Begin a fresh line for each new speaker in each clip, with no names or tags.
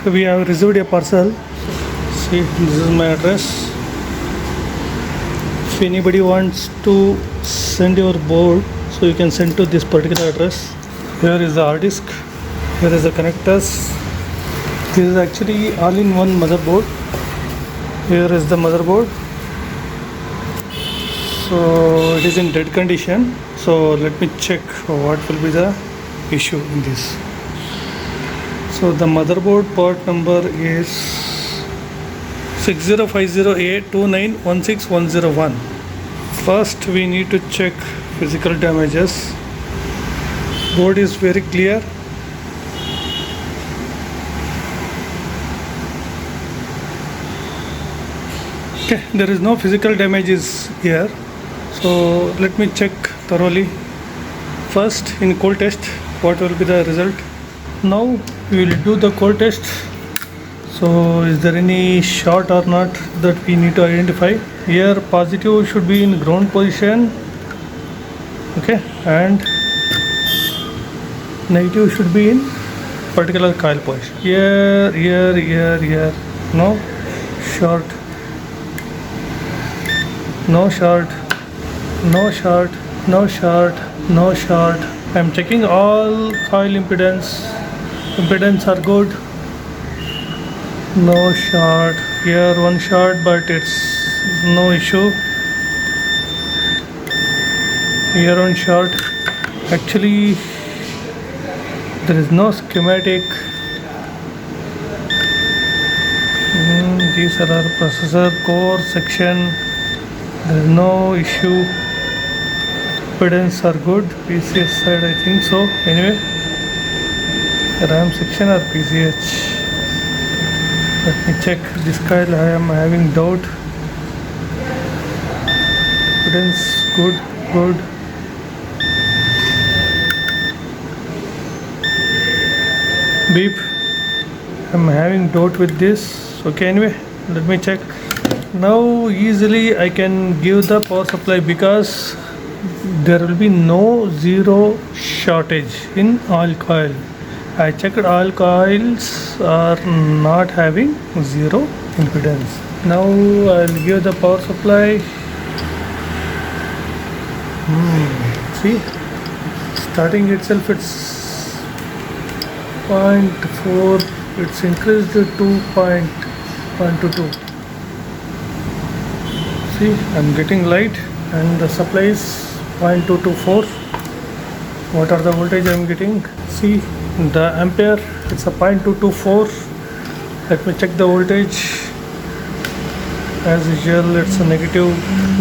we have received a parcel. See, this is my address. If anybody wants to send your board, so you can send to this particular address. Here is the hard disk. Here is the connectors. This is actually all-in-one motherboard. Here is the motherboard. So it is in dead condition. So let me check what will be the issue in this. So the motherboard part number is 6050A2916101. First we need to check physical damages. Board is very clear. Okay, there is no physical damages here. So let me check thoroughly. First, in cold test, what will be the result? Now we will do the cold test. So is there any short or not that we need to identify? Here positive should be in ground position, okay, and negative should be in particular coil position. Here, no short, no short, no short, no short, no short. I am checking all coil impedance are good. No short. Here one short, but it's no issue. Here one short. Actually there is no schematic. These are our processor core section. There is no issue. Impedance are good. PCH side I think so. Anyway, RAM section or PCH. Let me check this coil. I am having doubt. Impedance good. Beep. I am having doubt with this. Okay, anyway, let me check. Now easily I can give the power supply because there will be no zero shortage in oil coil. I checked all coils are not having zero impedance. Now I'll give the power supply. See, starting itself it's 0.4, it's increased to 0.22. See, I'm getting light and the supply is 0.224. What are the voltage I'm getting? See, the ampere, it's a 0.224. Let me check the voltage. As usual, it's a negative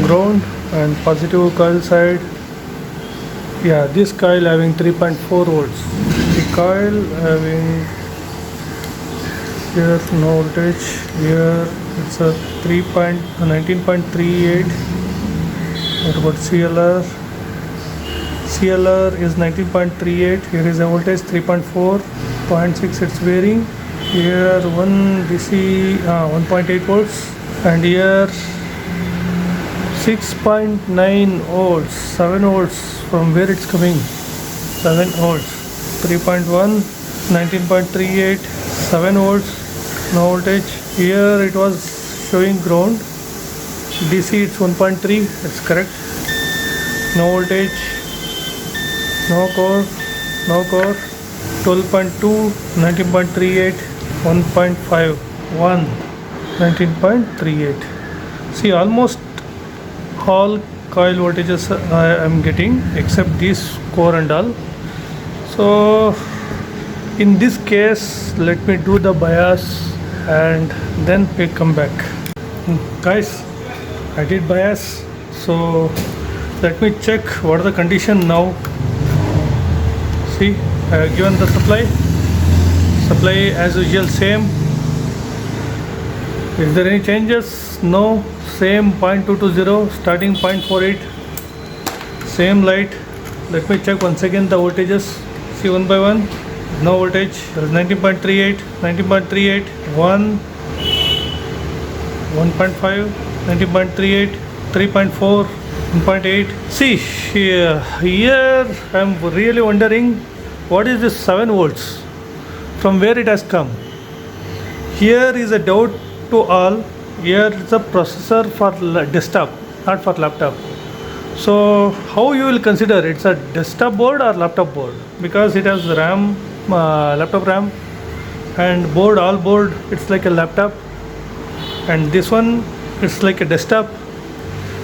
ground and positive coil side. Yeah, this coil having 3.4 volts. The coil having here no voltage. Here it's a 19.38. What about CLR? CLR is 19.38. Here is a voltage 3.4, 0.6 it's varying. Here 1 DC 1.8 volts and here 6.9 volts, 7 volts. From where it's coming? 7 volts. 3.1, 19.38, 7 volts, no voltage. Here it was showing ground. DC it's 1.3, it's correct. No voltage. No core, 12.2, 19.38, 1.5, 1, 19.38. See, almost all coil voltages I am getting except this core and all. So in this case, let me do the bias and then we come back. Guys, I did bias. So let me check what are the condition now. See, I have given the supply as usual same. Is there any changes? No, same 0.220, starting 0.48, same light. Let me check once again the voltages. See one by one. No voltage. There is 19.38, 19.38, 1, 1.5, 19.38, 3.4, 1.8. See here I am really wondering what is this 7 volts, from where it has come. Here is a doubt to all. Here is a processor for desktop, not for laptop. So how you will consider it's a desktop board or laptop board? Because it has RAM, laptop RAM, and board, all board it's like a laptop, and this one it's like a desktop.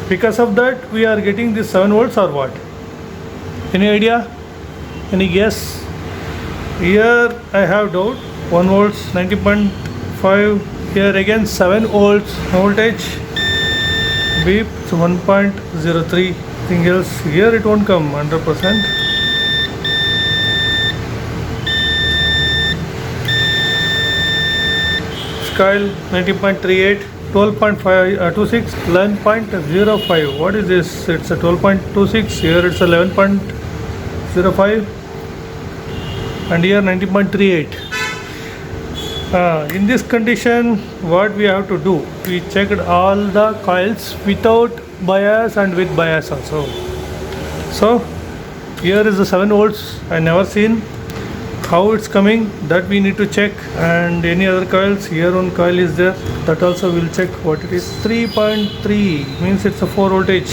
Because of that we are getting this 7 volts or what? Any idea? Any guess? Here I have doubt. 1 volts, 90.5. Here again 7 volts voltage. Beep, it's 1.03. Thing else here it won't come 100%. Scale 19.38, 12.26, 11.05. What is this? It's a 12.26. Here it's 11.05, and here 19.38. In this condition, what we have to do? We checked all the coils without bias and with bias also. So here is the 7 volts. I never seen how it's coming, that we need to check. And any other coils, here one coil is there, that also we'll check what it is. 3.3 means it's a 4 voltage.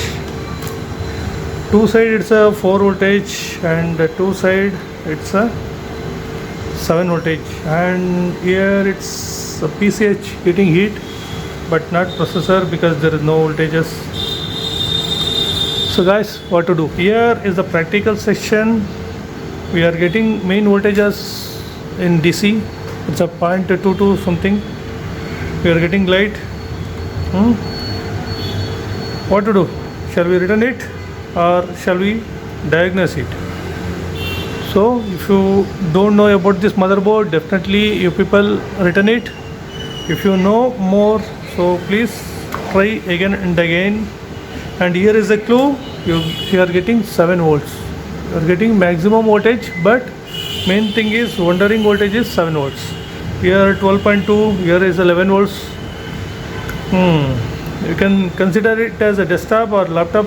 Two side it's a 4 voltage, and two side it's a 7 voltage. And here it's a PCH getting heat, but not processor because there is no voltages. So guys, what to do? Here is the practical section. We are getting main voltages in DC. It's a 0.22 something. We are getting light. What to do? Shall we return it or shall we diagnose it? So if you don't know about this motherboard, definitely you people return it. If you know more, so please try again and again. And here is a clue. You are getting 7 volts. You are getting maximum voltage, but main thing is wandering voltage is 7 volts. Here 12.2, here is 11 volts. You can consider it as a desktop or laptop.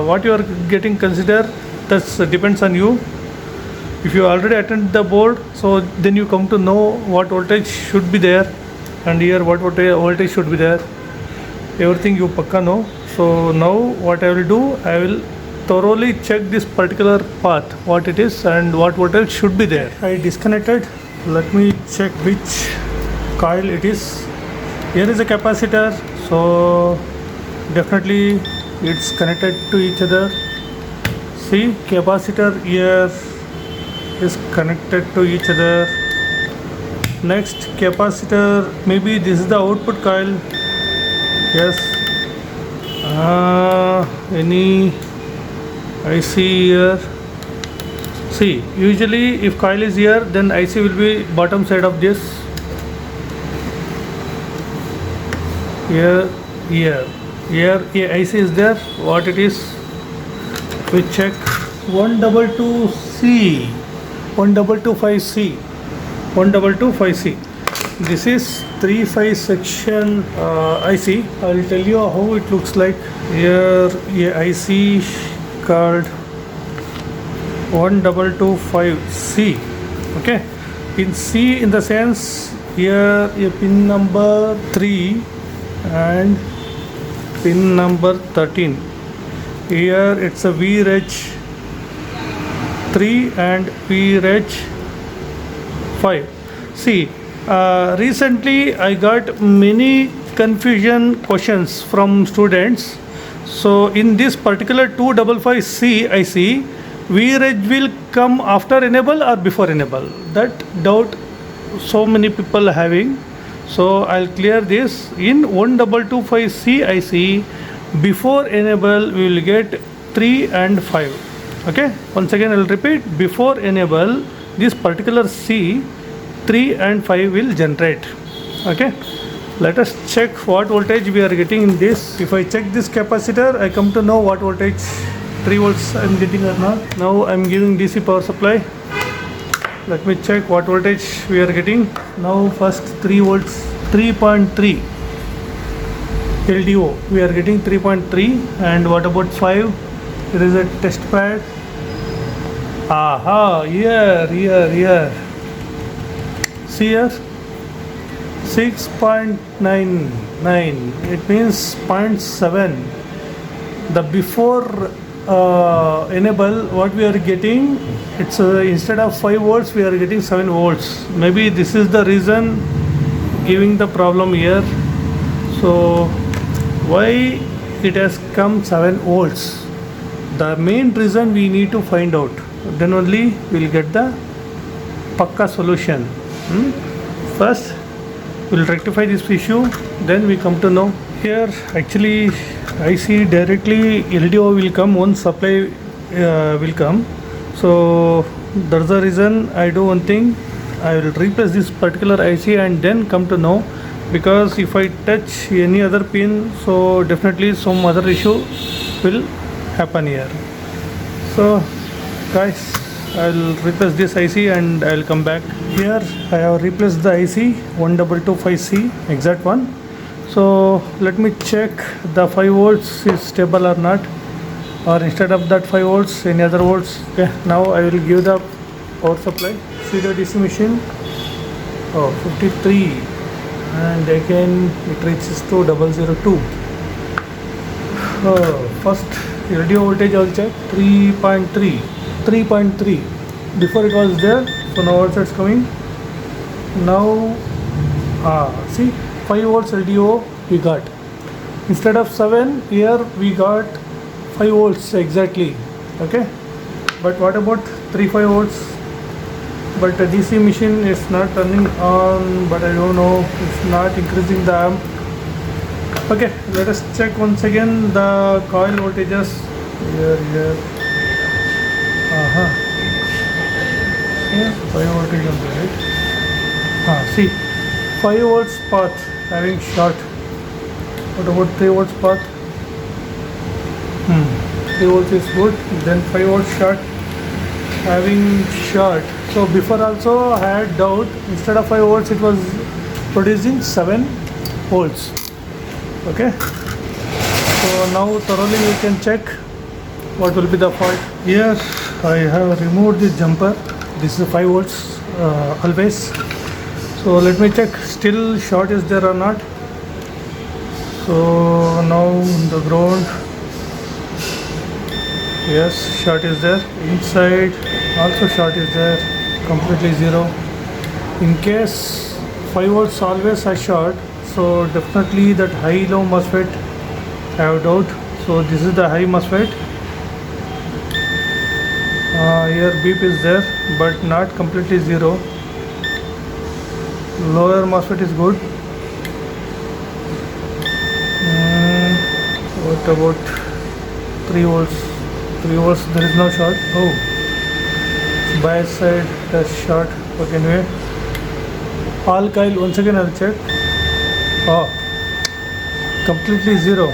What you are getting consider, that depends on you. If you already attended the board, so then you come to know what voltage should be there, and here what voltage should be there. Everything you pakka know. So now what I will do, I will thoroughly check this particular path, what it is and what voltage should be there. I disconnected. Let me check which coil it is. Here is a capacitor, so definitely it's connected to each other. See, capacitor here is connected to each other. Next capacitor, maybe this is the output coil. Yes. Any IC here. See, usually if coil is here, then IC will be bottom side of this. Here IC is there. What it is? We check 122C, 1225C, 1225C. This is 3-5 section IC. I will tell you how it looks like. Here IC called 1225C. Okay. In C, in the sense, here a pin number 3 and pin number 13. Here it's a VREG 3 and VREG 5. See, recently I got many confusion questions from students. So in this particular 255C IC, VREG will come after enable or before enable? That doubt so many people having. So I'll clear this. In 1225C IC, before enable we will get 3 and 5. Okay, once again I'll repeat, before enable this particular C, 3 and 5 will generate. Okay, let us check what voltage we are getting in this. If I check this capacitor, I come to know what voltage 3 volts I am getting or not. Now I am giving DC power supply. Let me check what voltage we are getting. Now first 3 volts, 3.3 LDO we are getting 3.3. And what about 5? There is a test pad. Aha, here. See here, 6.99, it means 0.7. The before enable, what we are getting, it's instead of 5 volts we are getting 7 volts. Maybe this is the reason giving the problem here. So why it has come 7 volts? The main reason we need to find out, then only we'll get the pakka solution. First we'll rectify this issue, then we come to know. Here actually I see directly LDO will come, one supply will come. So that's the reason I do one thing, I will replace this particular IC and then come to know, because if I touch any other pin, so definitely some other issue will happen here. So guys, I'll replace this IC and I'll come back. Here I have replaced the IC 1225C, exact one. So let me check the 5 volts is stable or not, or instead of that 5 volts any other volts. Okay, now I will give the power supply. See the DC machine, 53, and again it reaches to 002. First LDO voltage I will check, 3.3. Before it was there, so now also it's coming. Now see, 5 volts LDO we got. Instead of 7, here we got 5 volts exactly. Okay, but what about 3-5 volts? But the DC machine is not turning on, but I don't know, it's not increasing the amp. Okay, let us check once again the coil voltages. Here. Here 5 voltage on the right. See, 5 volts path having short. What about 3 volts path? 3 volts is good. Then 5 volts short, having short. So before also I had doubt, instead of 5 volts it was producing 7 volts. Okay, so now thoroughly we can check what will be the fault. Here I have removed this jumper. This is 5 volts always. So let me check still short is there or not. So now the ground, yes, short is there. Inside also short is there, completely zero. In case 5 volts always are short, so definitely that high low MOSFET I have doubt. So this is the high MOSFET. Here beep is there, but not completely zero. Lower MOSFET is good. What about 3 volts? 3 volts there is no short. Bias side that's short. But anyway, all coil once again I'll check. Completely zero.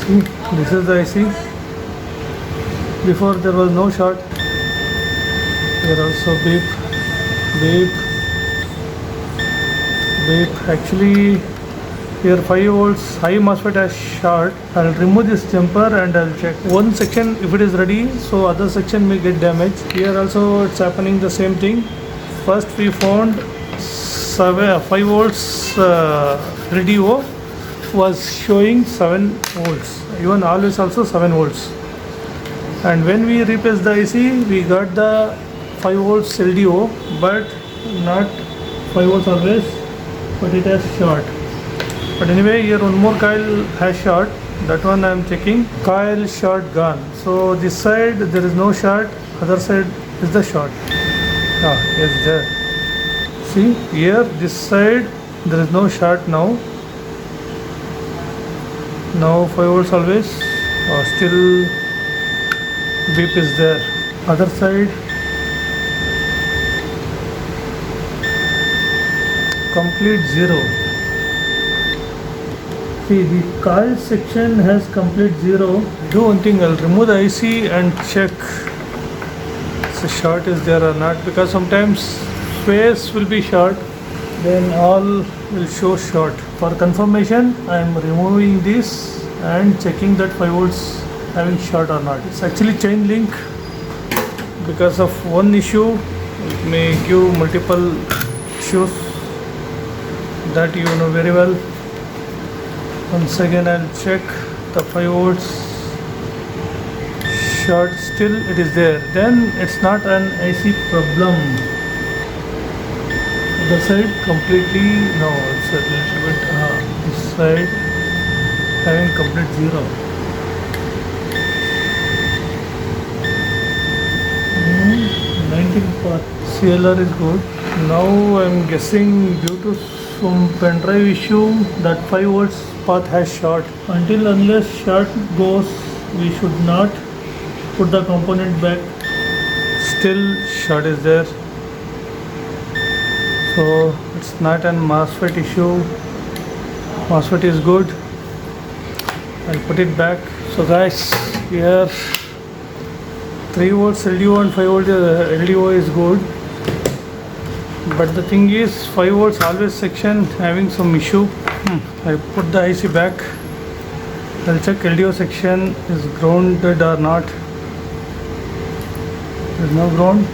See, this is the IC. Before there was no short. Here also beep. Actually here 5 volts high MOSFET has short. I'll remove this jumper and I'll check one section if it is ready, so other section may get damaged. Here also it's happening the same thing. First we found 5 volts LDO was showing 7 volts, even always also 7 volts. And when we replaced the IC, we got the 5 volts LDO, but not 5 volts always, but it has short. But anyway, here one more coil has short, that one I am checking. Coil short gone. So this side there is no short, other side is the short. Yes, there. See, here this side there is no short now. Now 5 volts always, still beep is there. Other side complete zero. See, the coil section has complete zero. Do one thing, I'll remove the IC and check the short is there or not, because sometimes phase will be short, then all will show short. For confirmation, I am removing this and checking that 5 volts having short or not. It's actually chain link. Because of one issue, it may give multiple issues. that you know very well. Once again I'll check the 5 volts short, still it is there, then it's not an AC problem. The side completely, no, it's a little bit, this side having complete zero. 19 path CLR is good. Now I'm guessing due to some pen drive issue that 5 volts path has short. Unless short goes, we should not put the component back. Still short is there. So it's not an MOSFET issue. MOSFET is good. I'll put it back. So guys, here 3 volts LDO and 5 volts LDO is good. But the thing is 5 volts always section having some issue. I put the IC back. I'll check LDO section is grounded or not. There is no ground.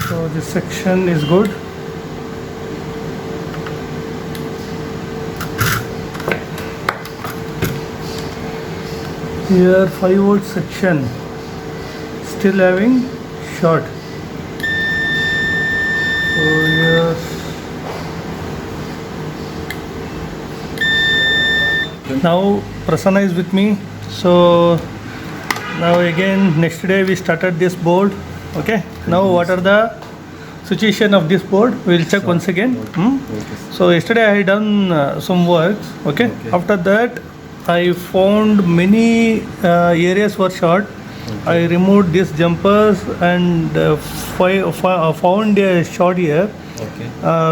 So this section is good. Here 5 volt section still having short. So here now Prasanna is with me. So now again next day we started this board. Okay, now what are the situation of this board? We will check once again. So yesterday I had done some works. Okay, after that I found many areas were short. I removed these jumpers and found a short here.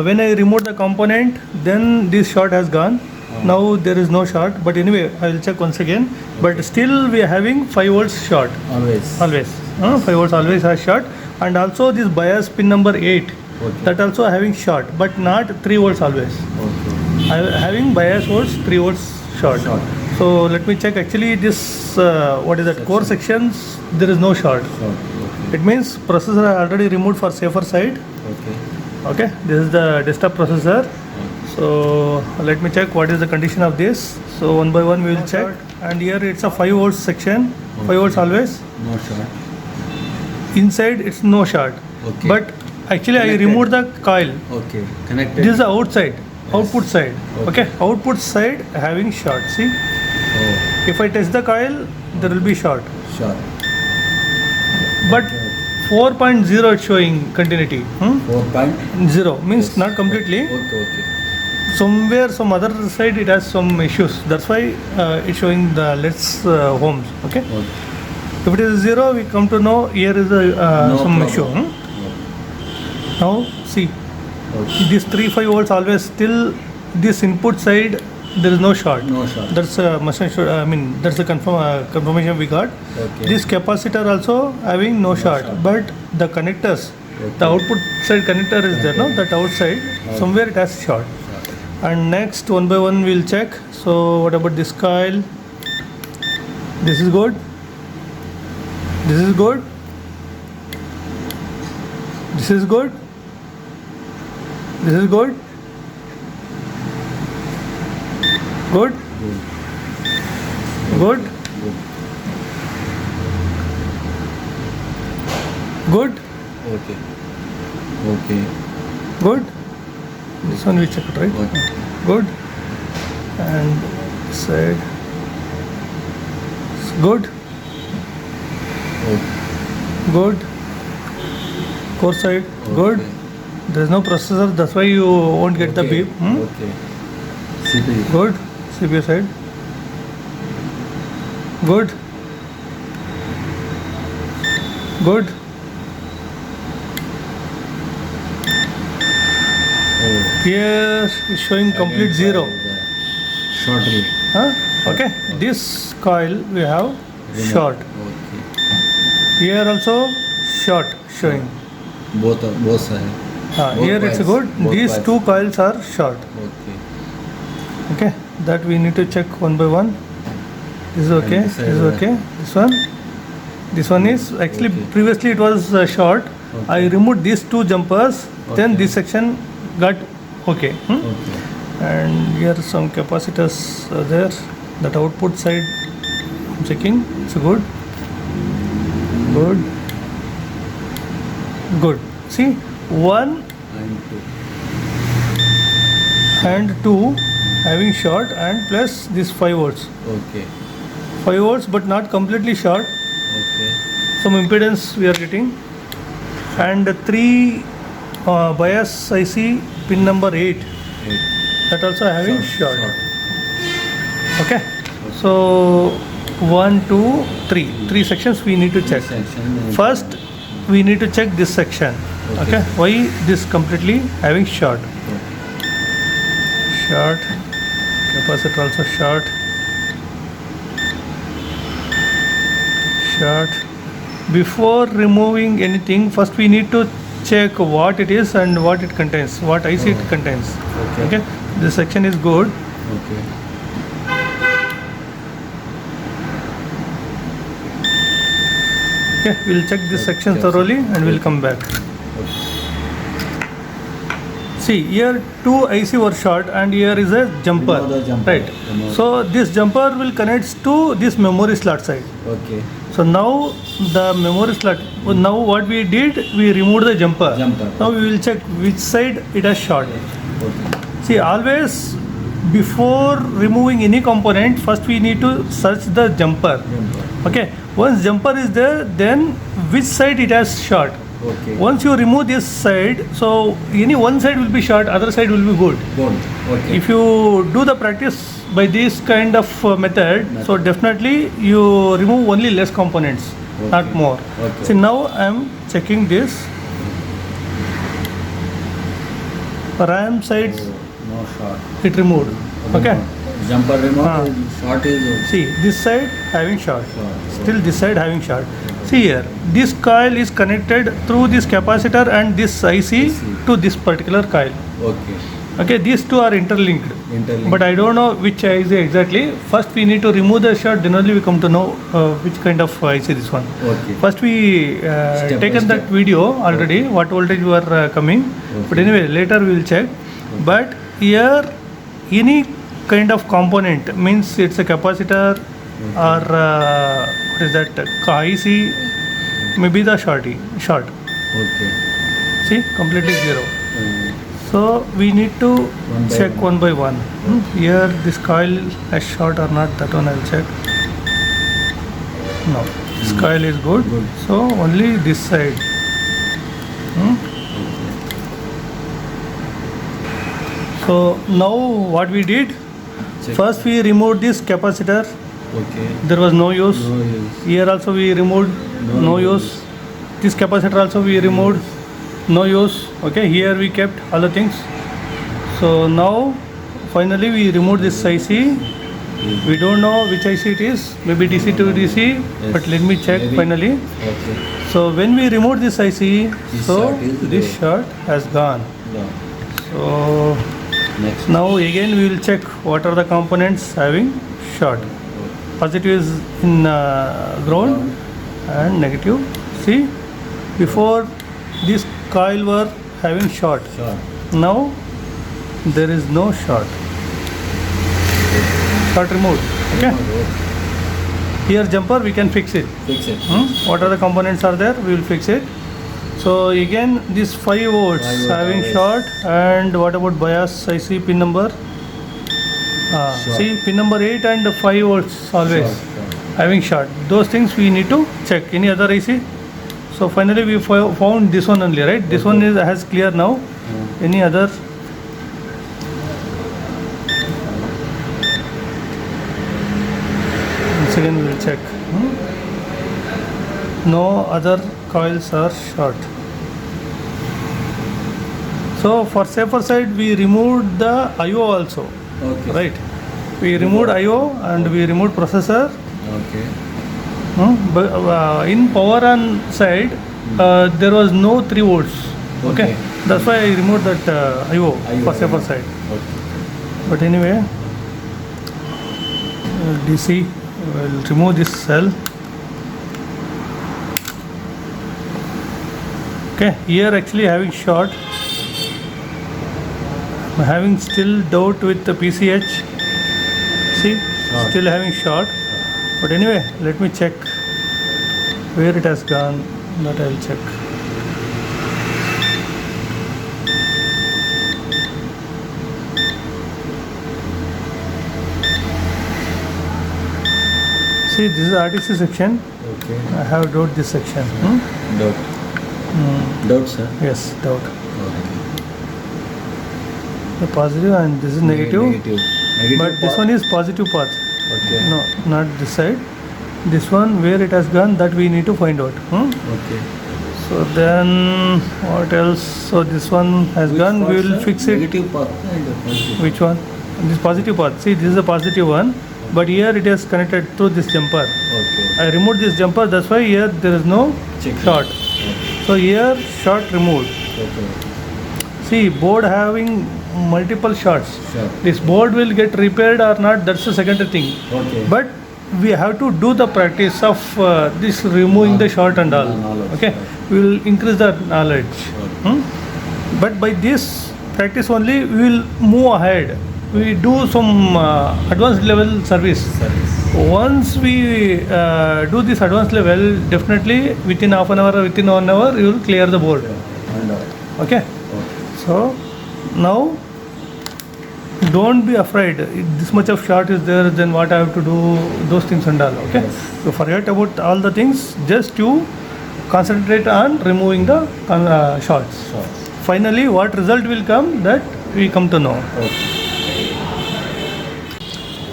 When I removed the component, then this short has gone. Now there is no short, but anyway I will check once again. But still we are having 5 volts short. Always 5 volts always has short. And also this bias pin number 8, that also having short, but not 3 volts always. Having bias volts 3 volts short. So let me check. Actually this what is that, core sections, there is no short. It means processor I already removed for safer side. Okay, this is the desktop processor. So let me check what is the condition of this. So one by one we will check. And here it's a 5 volts section. 5 volts always.
No short.
Inside it's no short. But actually connected. I removed the coil.
Connected.
This is the outside. Output side. Okay, output side having short. See, if I test the coil, there will be short. But 4.0 it's showing continuity. 4.0 means not completely. Somewhere, some other side it has some issues. That's why it's showing the less ohms. Okay. If it is 0, we come to know here is a some issue. Now see. This 3-5 volts always, still this input side there is no short. That's a that's a confirmation we got. This capacitor also having no short, but the connectors, the output side connector is there, no? That outside somewhere it has short. And next one by one we'll check. So what about this coil? This is good. This is good. This is good. This is good. Good. Good. Good. Good. This one we check it, right? Good. And this side. It's good. Good. Core side. Good. There is no processor, that's why you won't get the beep.
CPU.
Good. CPU side. Good. Good. Here is showing complete zero.
Short read.
Okay. This coil we have short. Here also short showing.
Both sides.
Here it's good. These two coils are short. Okay, that we need to check one by one. This is okay. This is okay. This one. This one is actually
Okay.
previously it was short.
Okay.
I removed these two jumpers. Then
Okay.
this section got okay.
Okay.
And here some capacitors are there. That output side I'm checking. It's good. Good. Good. See, 1
And 2.
and 2 having short and plus this 5 volts.
Okay.
5 volts but not completely short.
Okay.
Some impedance we are getting. And 3 bias IC pin number 8.
8.
That also having short. Okay.
Okay.
So 1, 2, 3. 3 sections we need to check.
Section.
First we need to check this section.
Okay.
Okay. Why this completely having short? Short. Capacitor also short. Short. Before removing anything, first we need to check what it is and what it contains, what IC it contains.
Okay.
Okay. This section is good.
Okay.
Okay. We'll check this section
Yes.
thoroughly and we'll come back. See, here 2 IC were short and here is a jumper.
Remove the jumper.
Right.
Remove.
So this jumper will connect to this memory slot side.
Okay.
So now the memory slot, now what we did, we removed the jumper.
Jumper.
Now we will check which side it has short.
Okay.
See, always before removing any component, first we need to search the jumper.
Jumper.
Okay. Once jumper is there, then which side it has short.
Okay.
Once you remove this side, so any one side will be short, other side will be good.
Good. Okay.
If you do the practice by this kind of method, so definitely you remove only less components, not
Okay.
more.
Okay.
See, now I am checking this. RAM side
No short.
it removed. Okay.
Jumper remote.
Ah.
Short is
See, this side having short.
short.
Still this side having short. See here, this coil is connected through this capacitor and this IC to this particular coil.
Okay.
Okay, these two are interlinked.
Interlinked.
But I don't know which IC exactly. First we need to remove the short, then only we come to know which kind of IC this one.
Okay.
First we
Step by
taken that
step.
video already, what voltage were coming. But
Okay.
anyway, later we will check. But here any kind of component means it's a capacitor or what is that IC, maybe the short.
Okay.
See, completely zero.
Um,
So we need to
One by
check
one.
one by one. Here this coil is short or not, that one I'll check. No, this coil is good.
Good.
So only this side. So now what we did?
Check.
First we removed this capacitor.
Okay.
There was no use.
No use.
Here also we removed, no use. This capacitor also we removed, no use. Okay, here we kept all the things. So now finally we removed this IC. We don't know which IC it is, maybe DC to DC, but let me check
Maybe.
finally.
Okay.
So when we removed this IC,
This
so
short is
this
there.
short has gone.
No.
So
Next.
now again we will check what are the components having short. Positive is in ground and negative. See, before this coil were having short.
Short.
Now there is no short. Short removed. Okay. Here jumper we can fix it.
Fix it.
What are the components are there? We will fix it. So again this 5 volts
5 volt
having
always.
short, and what about bias IC pin number?
Short.
See, pin number 8 and 5 volts always
Short.
having short. Those things we need to check. Any other IC? So finally we found this one only, right? This one is has clear now. Any other? Once again we will check. No other coils are short. So for safer side we removed the IO also,
Okay.
right? We removed IO and we removed processor.
Okay.
But in power on side there was no 3 volts. Okay.
Okay.
That's why I removed that IO for safer side.
Okay.
But anyway, DC will remove this cell. Okay, here actually having short. I'm having still doubt with the PCH. See,
Short.
still having short. But anyway, let me check where it has gone. That I'll check. See, this is RTC section.
Okay.
I have doubt this section.
Doubt. Doubt, sir.
Yes, doubt.
Okay.
The positive and this is negative.
Negative. Negative
But this
part.
one is positive path.
Okay.
No, not this side. This one where it has gone, that we need to find out.
Okay.
So then what else? So this one has
Which
gone.
part,
We will
sir?
fix it.
Negative part and positive.
Which one? This positive path. See, this is a positive one. But here it is connected through this jumper.
Okay.
I removed this jumper. That's why here there is no
Check.
short.
Okay.
So here short removed.
Okay.
See, board having multiple shorts.
Sure.
This board will get repaired or not, that's the secondary thing.
Okay.
But we have to do the practice of this removing the short and all.
Knowledge.
Okay, we will increase the knowledge.
Okay.
But by this practice only, we will move ahead. We do some advanced level service.
Service.
Once we do this advanced level, definitely within half an hour or within 1 hour, you will clear the board.
And
Okay.
okay.
So now don't be afraid. If this much of short is there, then what I have to do, those things and all. Okay.
Yes.
So forget about all the things. Just you concentrate on removing the shorts.
Sure.
Finally, what result will come, that we come to know.
Okay.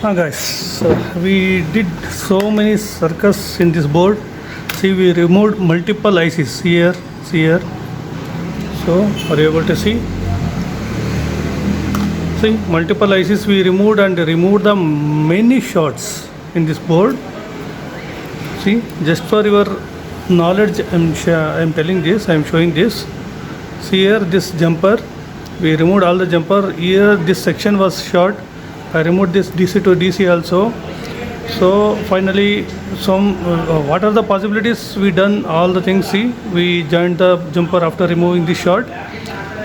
Guys, so we did so many circuits in this board. See, we removed multiple ICs here, here. So, are you able to see? See, multiple ICs we removed and removed the many shorts in this board. See, just for your knowledge, I'm telling this, I'm showing this. See here, this jumper, we removed all the jumper. Here, this section was short. I removed this DC to DC also. So finally, what are the possibilities? We done all the things. See, we joined the jumper after removing this short.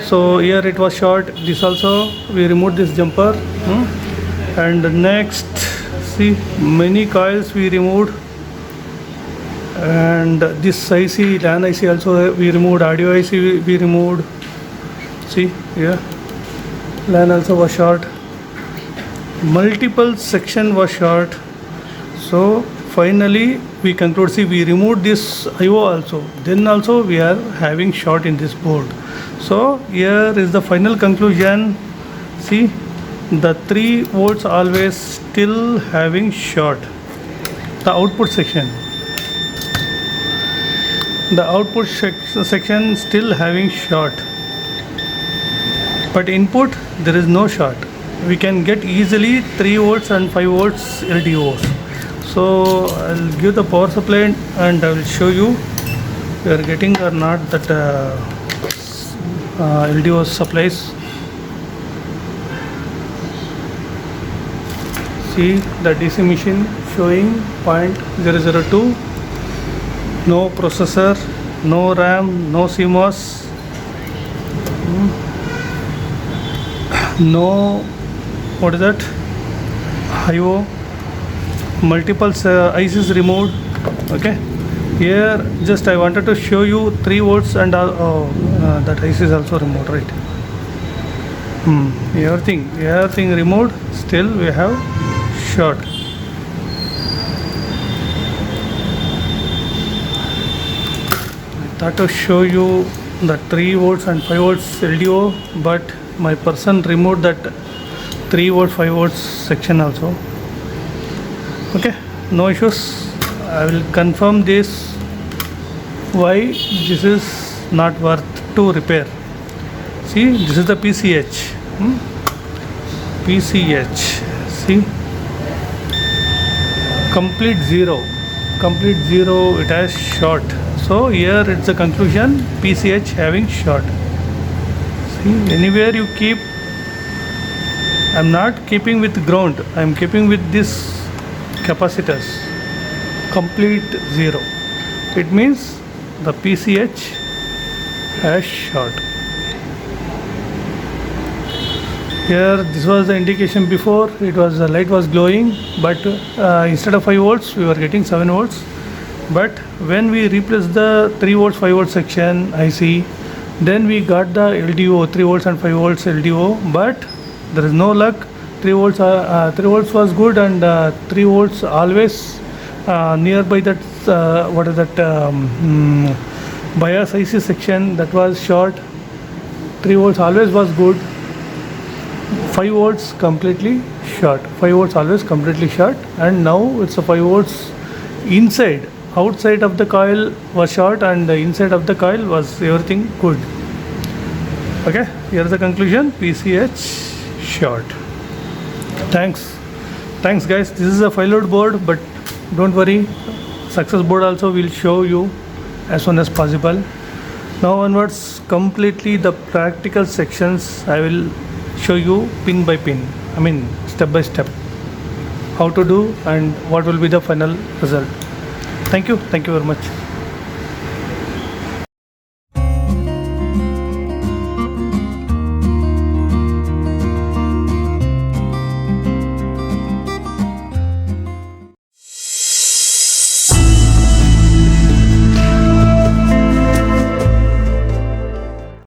So here it was short. This also we removed this jumper. And next, see, many coils we removed. And this IC, LAN IC also we removed. Audio IC we removed. See here, LAN also was short. Multiple section was short. So finally we conclude, see, we removed this IO also, then also we are having short in this board. So here is the final conclusion. See, the 3 volts always still having short. The output section, section still having short, but input there is no short. We can get easily 3 volts and 5 volts LDOs. So I'll give the power supply and I will show you we are getting or not that LDO supplies. See the DC machine showing 0.002, no processor, no RAM, no CMOS, no, what is that, IO, multiple ICs removed. Okay, here just I wanted to show you 3 volts and that IC is also removed, right? Everything removed. Still we have short. I thought to show you the 3 volts and 5 volts LDO, but my person removed that 3 volt 5 volts section also. Okay, no issues. I will confirm this, why this is not worth to repair. See, this is the PCH. PCH. See, complete zero, it has short. So here it's the conclusion, PCH having short. See, anywhere you keep, I'm not keeping with ground, I'm keeping with this capacitors, complete zero. It means the PCH as short. Here this was the indication before, it was the light was glowing, but instead of 5 volts we were getting 7 volts. But when we replaced the 3 volts 5 volts section IC, then we got the LDO 3 volts and 5 volts LDO, but there is no luck. 3 volts was good, and 3 volts always nearby that what is that bias IC section, that was short. 3 volts always was good, 5 volts completely short, 5 volts always completely short, and now it's a 5 volts inside. Outside of the coil was short, and the inside of the coil was everything good. Okay, here's the conclusion: PCH short. Thanks guys. This is a failure board, but don't worry, success board also will show you as soon as possible. Now onwards, completely the practical sections I will show you pin by pin, I mean step by step, how to do and what will be the final result. Thank you very much.